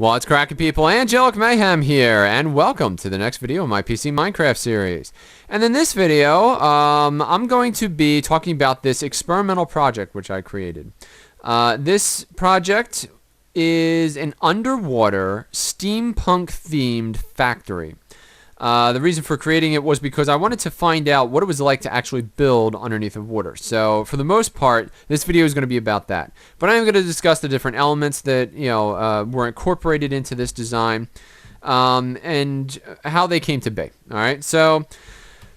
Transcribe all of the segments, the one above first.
What's cracking, people? Angelic Mayhem here, and welcome to the next video of my PC Minecraft series. And in this video, I'm going to be talking about this experimental project which I created. This project is an underwater steampunk themed factory. The reason for creating it was because I wanted to find out what it was like to actually build underneath of water. So for the most part, this video is going to be about that. But I'm going to discuss the different elements that were incorporated into this design and how they came to be. All right. So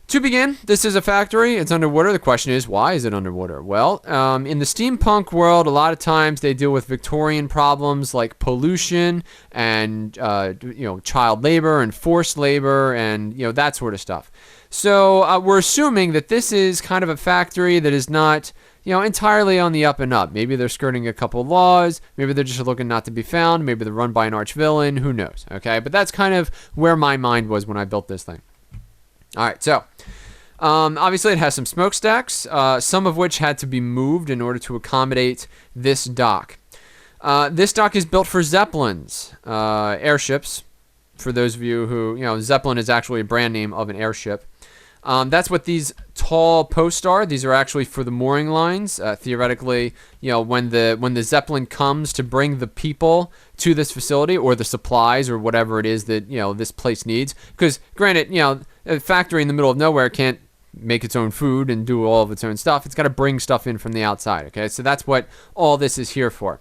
to begin, this is a factory. It's underwater. The question is, why is it underwater? Well, in the steampunk world, a lot of times they deal with Victorian problems like pollution and child labor and forced labor and that sort of stuff. So we're assuming that this is kind of a factory that is not entirely on the up and up. Maybe they're skirting a couple laws. Maybe they're just looking not to be found. Maybe they're run by an arch villain. Who knows? Okay, but that's kind of where my mind was when I built this thing. All right, so obviously it has some smokestacks, some of which had to be moved in order to accommodate this dock. This dock is built for Zeppelins, airships. For those of you who, Zeppelin is actually a brand name of an airship. That's what these tall posts are. These are actually for the mooring lines. Theoretically, when the Zeppelin comes to bring the people to this facility or the supplies or whatever it is that this place needs. Because granted, a factory in the middle of nowhere can't make its own food and do all of its own stuff. It's got to bring stuff in from the outside. Okay, so that's what all this is here for.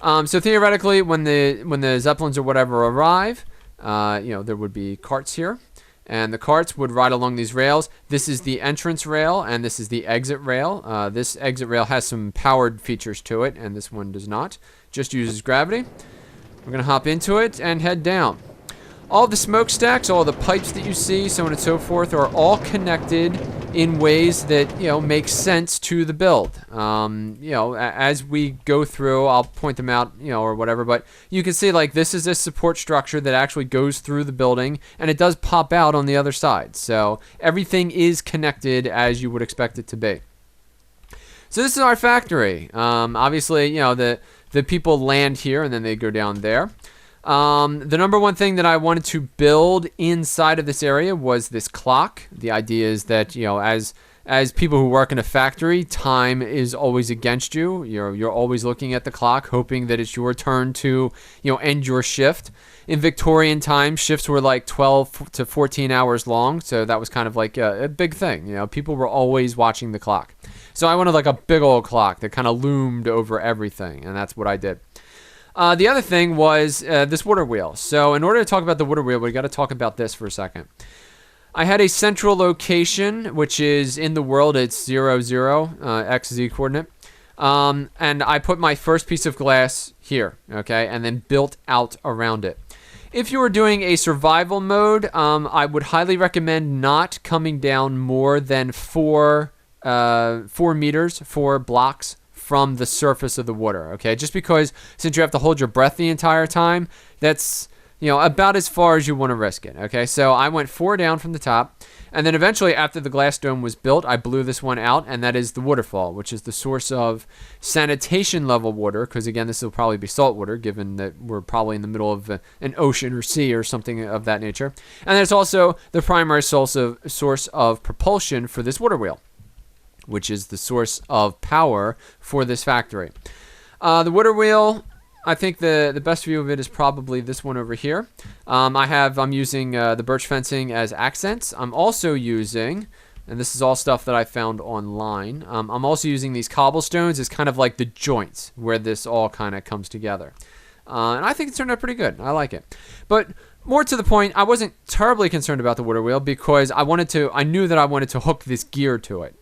So theoretically, when the Zeppelins or whatever arrive, there would be carts here. And the carts would ride along these rails. This is the entrance rail, and this is the exit rail. This exit rail has some powered features to it, and this one does not. Just uses gravity. We're going to hop into it and head down. All the smokestacks, all the pipes that you see, so on and so forth, are all connected in ways that, make sense to the build. As we go through, I'll point them out, or whatever, but you can see, like, this is a support structure that actually goes through the building, and it does pop out on the other side. So everything is connected as you would expect it to be. So this is our factory. Obviously, the people land here, and then they go down there. The number one thing that I wanted to build inside of this area was this clock. The idea is that, as people who work in a factory, time is always against you. You're always looking at the clock, hoping that it's your turn to, end your shift. In Victorian times, shifts were like 12 to 14 hours long, so that was kind of like a big thing. People were always watching the clock. So I wanted like a big old clock that kind of loomed over everything, and that's what I did. The other thing was this water wheel. So in order to talk about the water wheel, we got to talk about this for a second. I had a central location, which is in the world. It's 0, 0, XZ coordinate. And I put my first piece of glass here, okay, and then built out around it. If you were doing a survival mode, I would highly recommend not coming down more than 4 meters, 4 blocks from the surface of the water, okay? Just because since you have to hold your breath the entire time, that's, about as far as you want to risk it, okay? So I went 4 down from the top, and then eventually after the glass dome was built, I blew this one out, and that is the waterfall, which is the source of sanitation level water, because again, this will probably be salt water, given that we're probably in the middle of an ocean or sea or something of that nature. And there's also the primary source of propulsion for this water wheel, which is the source of power for this factory. The water wheel, I think the best view of it is probably this one over here. I'm using the birch fencing as accents. I'm also using, and this is all stuff that I found online, I'm also using these cobblestones as kind of like the joints where this all kind of comes together. And I think it turned out pretty good. I like it. But more to the point, I wasn't terribly concerned about the water wheel because I knew that I wanted to hook this gear to it.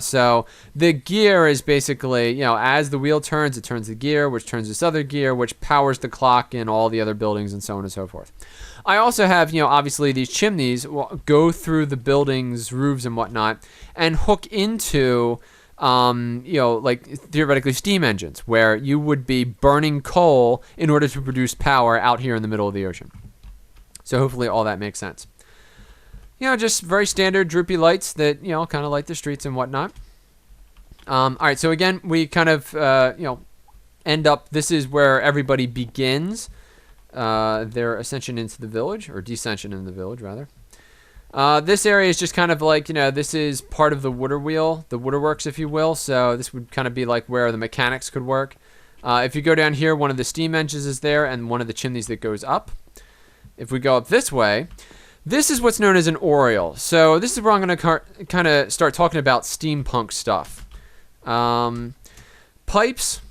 So the gear is basically, as the wheel turns, it turns the gear, which turns this other gear, which powers the clock and all the other buildings and so on and so forth. I also have, obviously these chimneys go through the buildings, roofs and whatnot, and hook into like theoretically steam engines, where you would be burning coal in order to produce power out here in the middle of the ocean. So hopefully all that makes sense. Just very standard droopy lights that, kind of light the streets and whatnot. All right, so again, we kind of, end up, this is where everybody begins. their ascension into the village, or descension into the village, rather. This area is just kind of like, this is part of the water wheel, the waterworks, if you will. So this would kind of be like where the mechanics could work. If you go down here, one of the steam engines is there and one of the chimneys that goes up. If we go up this way, this is what's known as an oriel. So this is where I'm going to kind of start talking about steampunk stuff. Pipes,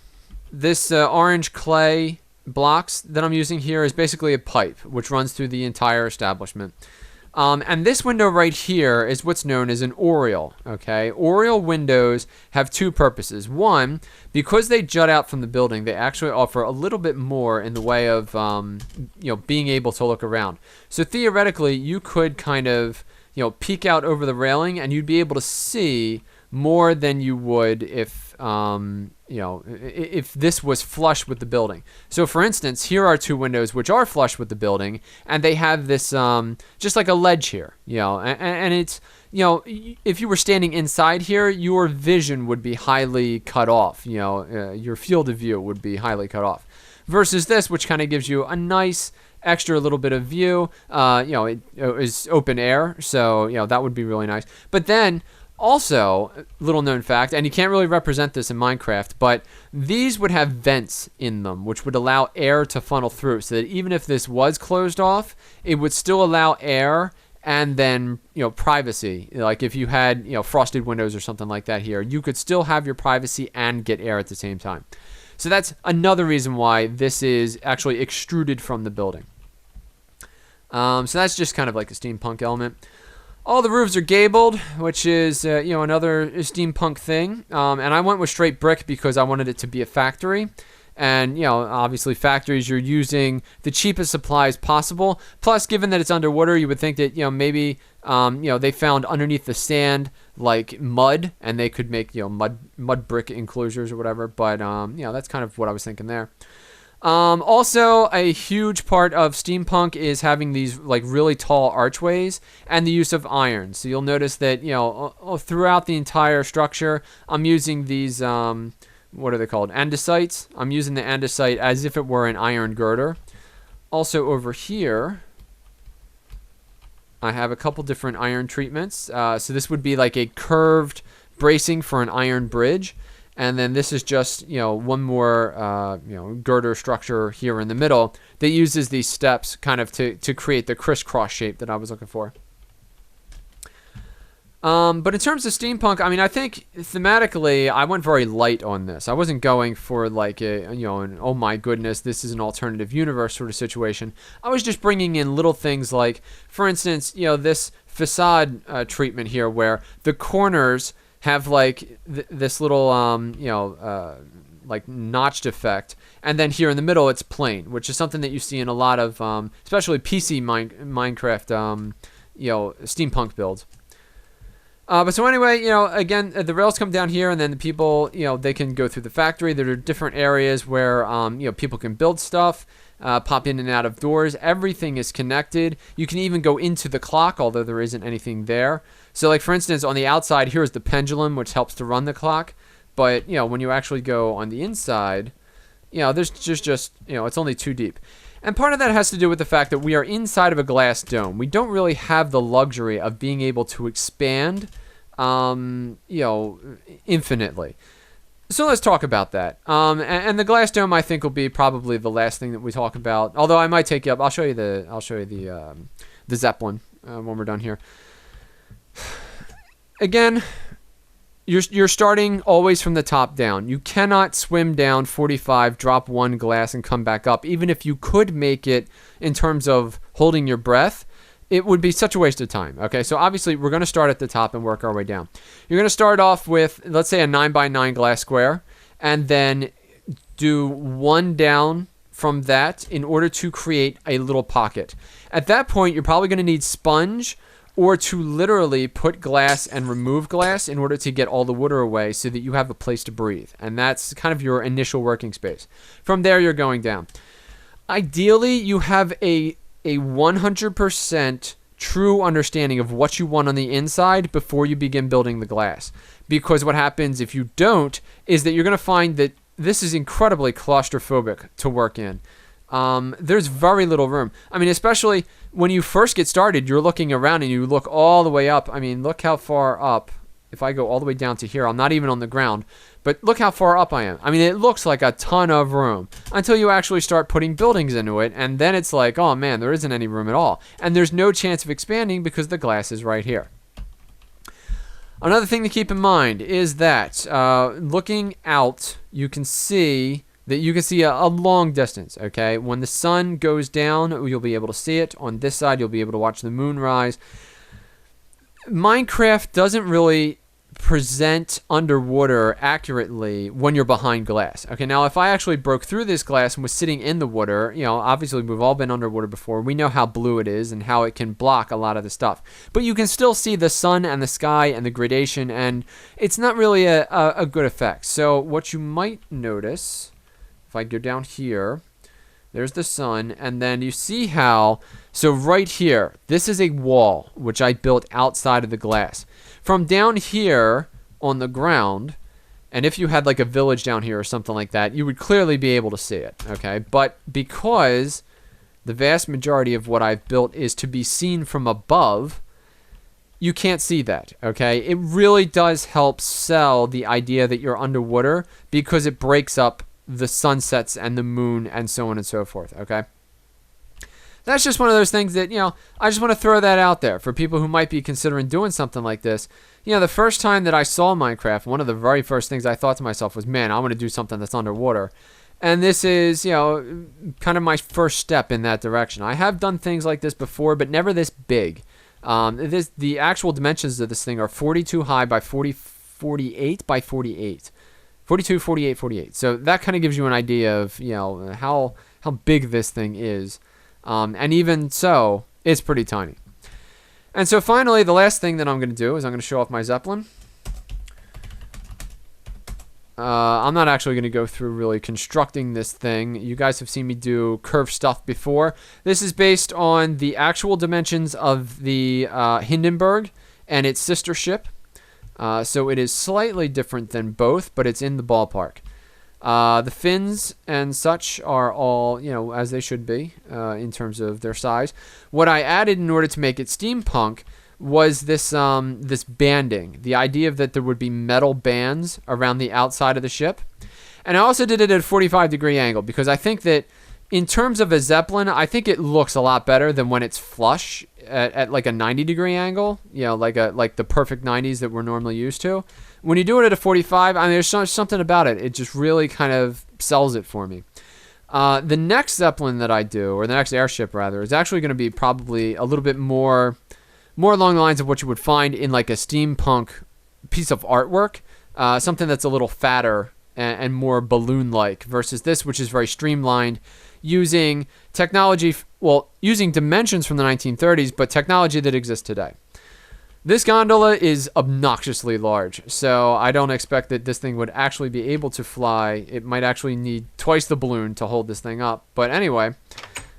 this orange clay blocks that I'm using here is basically a pipe which runs through the entire establishment. And this window right here is what's known as an oriel. Okay, oriel windows have two purposes. One, because they jut out from the building, they actually offer a little bit more in the way of being able to look around. So theoretically, you could kind of peek out over the railing, and you'd be able to see more than you would if if this was flush with the building. So for instance, here are two windows which are flush with the building, and they have this just like a ledge here, and it's if you were standing inside here, your vision would be highly cut off. Your field of view would be highly cut off, versus this, which kind of gives you a nice extra little bit of view. It is open air, so that would be really nice. But then also, little known fact, and you can't really represent this in Minecraft, but these would have vents in them, which would allow air to funnel through, so that even if this was closed off, it would still allow air and then, privacy. Like if you had, frosted windows or something like that here, you could still have your privacy and get air at the same time. So that's another reason why this is actually extruded from the building. So that's just kind of like a steampunk element. All the roofs are gabled, which is, another steampunk thing. And I went with straight brick because I wanted it to be a factory. And, obviously factories, you're using the cheapest supplies possible. Plus, given that it's underwater, you would think that, maybe, they found underneath the sand, like mud, and they could make, mud brick enclosures or whatever. But, that's kind of what I was thinking there. Also, a huge part of steampunk is having these like really tall archways and the use of iron. So you'll notice that throughout the entire structure, I'm using these what are they called? Andesites. I'm using the andesite as if it were an iron girder. Also over here, I have a couple different iron treatments. So this would be like a curved bracing for an iron bridge. And then this is just, one more, girder structure here in the middle that uses these steps kind of to create the crisscross shape that I was looking for. But in terms of steampunk, I think thematically I went very light on this. I wasn't going for like an oh my goodness, this is an alternative universe sort of situation. I was just bringing in little things like, for instance, this facade treatment here where the corners have like this little like notched effect, and then here in the middle it's plain, which is something that you see in a lot of especially PC Minecraft steampunk builds. But so anyway, again, the rails come down here, and then the people, they can go through the factory. There are different areas where people can build stuff, pop in and out of doors. Everything is connected. You can even go into the clock, although there isn't anything there. So like for instance, on the outside, here's the pendulum, which helps to run the clock. But, when you actually go on the inside, there's just it's only too deep. And part of that has to do with the fact that we are inside of a glass dome. We don't really have the luxury of being able to expand, infinitely. So let's talk about that. And the glass dome, I think, will be probably the last thing that we talk about. Although I might take you up. I'll show you the Zeppelin when we're done here. Again, you're starting always from the top down. You cannot swim down 45, drop one glass, and come back up. Even if you could make it in terms of holding your breath, it would be such a waste of time. Okay, so obviously we're going to start at the top and work our way down. You're going to start off with, let's say, a 9x9 glass square, and then do one down from that in order to create a little pocket. At that point, you're probably going to need sponge, or to literally put glass and remove glass in order to get all the water away so that you have a place to breathe. And that's kind of your initial working space. From there, you're going down. Ideally, you have a 100% true understanding of what you want on the inside before you begin building the glass. Because what happens if you don't is that you're going to find that this is incredibly claustrophobic to work in. there's very little room. I mean, especially when you first get started, you're looking around and you look all the way up. I mean, look how far up. If I go all the way down to here, I'm not even on the ground, but look how far up I am. I mean, it looks like a ton of room until you actually start putting buildings into it, and then it's like, oh man, there isn't any room at all. And there's no chance of expanding because the glass is right here. Another thing to keep in mind is that looking out, you can see a long distance, okay? When the sun goes down, you'll be able to see it. On this side, you'll be able to watch the moon rise. Minecraft doesn't really present underwater accurately when you're behind glass. Okay, now if I actually broke through this glass and was sitting in the water, you know, obviously we've all been underwater before. We know how blue it is and how it can block a lot of the stuff. But you can still see the sun and the sky and the gradation, and it's not really a good effect. So what you might notice, if I go down here, there's the sun, and then you see how, so right here, this is a wall, which I built outside of the glass. From down here on the ground, and if you had like a village down here or something like that, you would clearly be able to see it, okay? But because the vast majority of what I've built is to be seen from above, you can't see that, okay? It really does help sell the idea that you're underwater because it breaks up the sunsets and the moon and so on and so forth, okay? That's just one of those things that, you know, I just want to throw that out there for people who might be considering doing something like this. You know, the first time that I saw Minecraft, one of the very first things I thought to myself was, man, I want to do something that's underwater. And this is, you know, kind of my first step in that direction. I have done things like this before, but never this big. The actual dimensions of this thing are 42 high by 48 by 48. 42, 48, 48. So that kind of gives you an idea of, you know, how big this thing is. And even so, it's pretty tiny. And so finally, the last thing that I'm going to do is I'm going to show off my Zeppelin. I'm not actually going to go through really constructing this thing. You guys have seen me do curved stuff before. This is based on the actual dimensions of the Hindenburg and its sister ship. So it is slightly different than both, but it's in the ballpark. The fins and such are all, you know, as they should be in terms of their size. What I added in order to make it steampunk was this this banding. The idea that there would be metal bands around the outside of the ship. And I also did it at a 45-degree angle because I think that in terms of a Zeppelin, I think it looks a lot better than when it's flush at like a 90-degree angle, you know, like the perfect 90s that we're normally used to. When you do it at a 45, I mean, there's something about it. It just really kind of sells it for me. The next Zeppelin that I do, or the next airship rather, is actually going to be probably a little bit more along the lines of what you would find in like a steampunk piece of artwork, something that's a little fatter and more balloon-like versus this, which is very streamlined, using technology, using dimensions from the 1930s, but technology that exists today. This gondola is obnoxiously large, so I don't expect that this thing would actually be able to fly. It might actually need twice the balloon to hold this thing up. But anyway,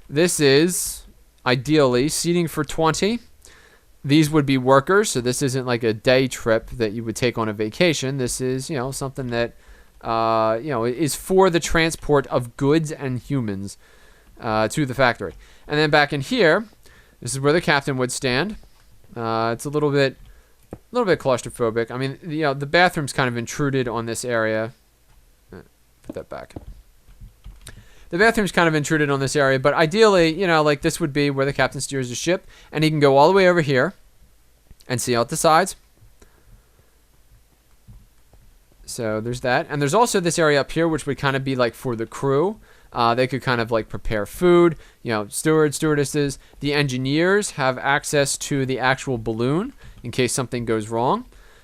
this is ideally seating for 20. These would be workers, so this isn't like a day trip that you would take on a vacation. This is, you know, something that is for the transport of goods and humans to the factory. And then back in here, this is where the captain would stand. It's a little bit claustrophobic. I mean, you know, the bathroom's kind of intruded on this area. Put that back. The bathroom's kind of intruded on this area, but ideally, you know, like this would be where the captain steers the ship, and he can go all the way over here and see out the sides. So there's that. And there's also this area up here, which would kind of be like for the crew. They could kind of like prepare food, you know, stewards, stewardesses. The engineers have access to the actual balloon in case something goes wrong.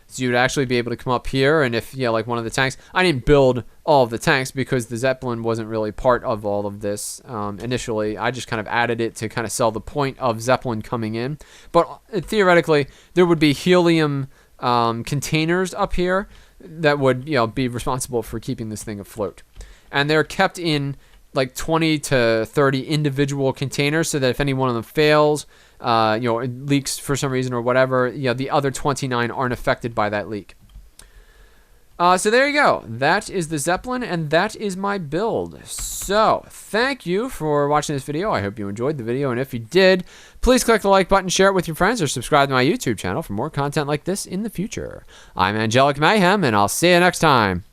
So you'd actually be able to come up here, and if, you know, like one of the tanks, I didn't build all of the tanks because the Zeppelin wasn't really part of all of this initially. I just kind of added it to kind of sell the point of Zeppelin coming in. But theoretically, there would be helium containers up here that would, you know, be responsible for keeping this thing afloat. And they're kept in like 20 to 30 individual containers so that if any one of them fails, you know, it leaks for some reason or whatever, you know, the other 29 aren't affected by that leak. So there you go. That is the Zeppelin, and that is my build. So thank you for watching this video. I hope you enjoyed the video, and if you did, please click the like button, share it with your friends, or subscribe to my YouTube channel for more content like this in the future. I'm Angelic Mayhem, and I'll see you next time.